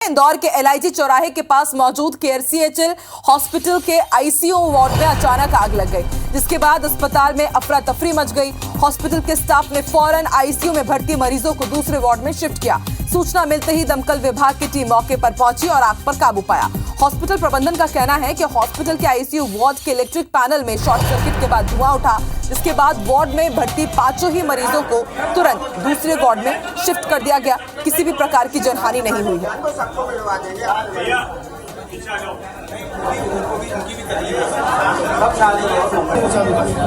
इंदौर के एलआईजी चौराहे के पास मौजूद केआरसीएचएल हॉस्पिटल के आईसीयू वार्ड में अचानक आग लग गई, जिसके बाद अस्पताल में अफरा तफरी मच गई। हॉस्पिटल के स्टाफ ने फौरन आईसीयू में भर्ती मरीजों को दूसरे वार्ड में शिफ्ट किया। सूचना मिलते ही दमकल विभाग की टीम मौके पर पहुंची और आग पर काबू पाया। हॉस्पिटल प्रबंधन का कहना है कि हॉस्पिटल के आईसीयू वार्ड के इलेक्ट्रिक पैनल में शॉर्ट सर्किट के बाद धुआं उठा, जिसके बाद वार्ड में भर्ती 5 ही मरीजों को तुरंत दूसरे वार्ड में शिफ्ट कर दिया गया। किसी भी प्रकार की जनहानि नहीं हुई है।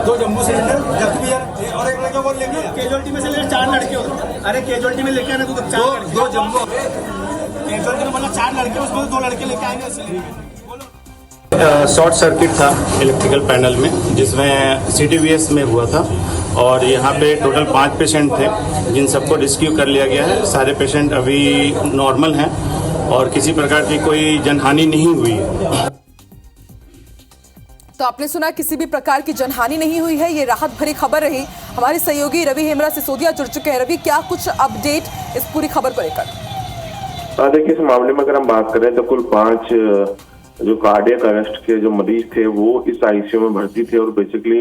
दो जम्बू सिलेंडर जख्मी और एक लड़के को लेके कैजुअलिटी में से 4 लड़के होते। अरे कैजुअलिटी में लेके आना तो 4 दो जम्बू कैजुअलिटी में मतलब 4 लड़के, उसमें 2 लड़के लेके आएंगे। शॉर्ट सर्किट था इलेक्ट्रिकल पैनल में, जिसमें सीटीवीएस में हुआ था और यहाँ पे टोटल 5 पेशेंट थे, जिन सबको रेस्क्यू कर लिया गया है। सारे पेशेंट अभी नॉर्मल हैं और किसी प्रकार की कोई जनहानि नहीं हुई है। तो आपने सुना, किसी भी प्रकार की जनहानि नहीं हुई है। ये राहत भरी खबर रही। हमारे सहयोगी रवि हेमरा सिसोदिया जुड़ चुके हैं। रवि, क्या कुछ अपडेट इस पूरी खबर को लेकर? देखिए, इस मामले में अगर हम बात करें तो कुल 5 जो कार्डियक अरेस्ट के जो मरीज थे वो इस आईसीयू में भर्ती थे और बेसिकली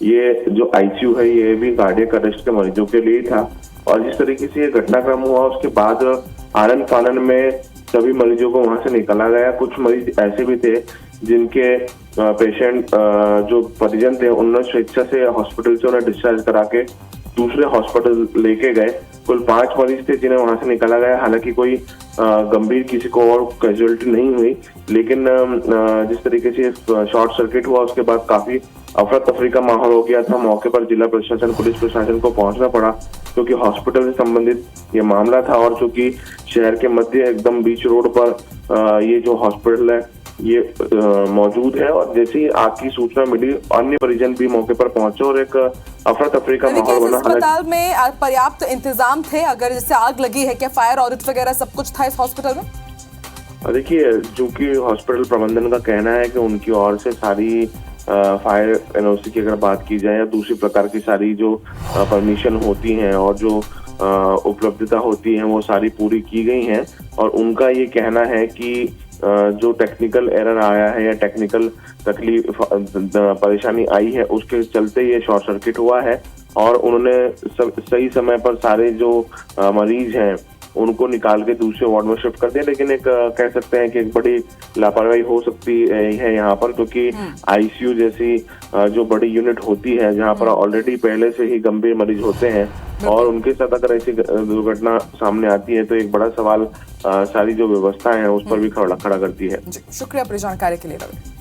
ये जो आईसीयू है ये भी कार्डियक अरेस्ट के मरीजों के लिए था। और जिस तरीके से ये घटनाक्रम हुआ उसके बाद आनन फानन में सभी मरीजों को वहां से निकाला गया। कुछ मरीज ऐसे भी थे जिनके पेशेंट जो परिजन थे उन्होंने स्वेच्छा से हॉस्पिटल से उन्हें डिस्चार्ज करा के दूसरे हॉस्पिटल लेके गए। कुल 5 मरीज थे जिन्हें वहां से निकाला गया। हालांकि कोई गंभीर किसी को और कैजुअलिटी नहीं हुई, लेकिन जिस तरीके से शॉर्ट सर्किट हुआ उसके बाद काफी अफरा तफरी का माहौल हो गया था। मौके पर जिला प्रशासन, पुलिस प्रशासन को पहुंचना पड़ा क्योंकि हॉस्पिटल से संबंधित ये मामला था और चूंकि शहर के मध्य एकदम बीच रोड पर ये जो हॉस्पिटल है ये मौजूद है। और जैसे ही आग की सूचना मिली अन्य परिजन भी मौके पर पहुंचे और एक अफरा तफरी का माहौल बना। अस्पताल में पर्याप्त इंतजाम थे? अगर जैसे आग लगी है, क्या फायर ऑडिट वगैरह सब कुछ था इस हॉस्पिटल में? देखिए, चूंकि हॉस्पिटल प्रबंधन का कहना है कि उनकी ओर से सारी फायर एनओसी की अगर बात की जाए या दूसरी प्रकार की सारी जो परमिशन होती हैं और जो उपलब्धता होती है वो सारी पूरी की गई हैं। और उनका ये कहना है कि जो टेक्निकल एरर आया है या टेक्निकल तकलीफ परेशानी आई है उसके चलते ये शॉर्ट सर्किट हुआ है। और उन्होंने सही समय पर सारे जो मरीज हैं उनको निकाल के दूसरे वार्ड में शिफ्ट कर दिया। लेकिन एक कह सकते हैं कि एक बड़ी लापरवाही हो सकती है यहाँ पर, क्योंकि आईसीयू जैसी जो बड़ी यूनिट होती है जहाँ पर ऑलरेडी पहले से ही गंभीर मरीज होते हैं और उनके साथ अगर ऐसी दुर्घटना सामने आती है तो एक बड़ा सवाल सारी जो व्यवस्था है उस पर भी खड़ा करती है। शुक्रिया पूरी जानकारी के लिए रवि।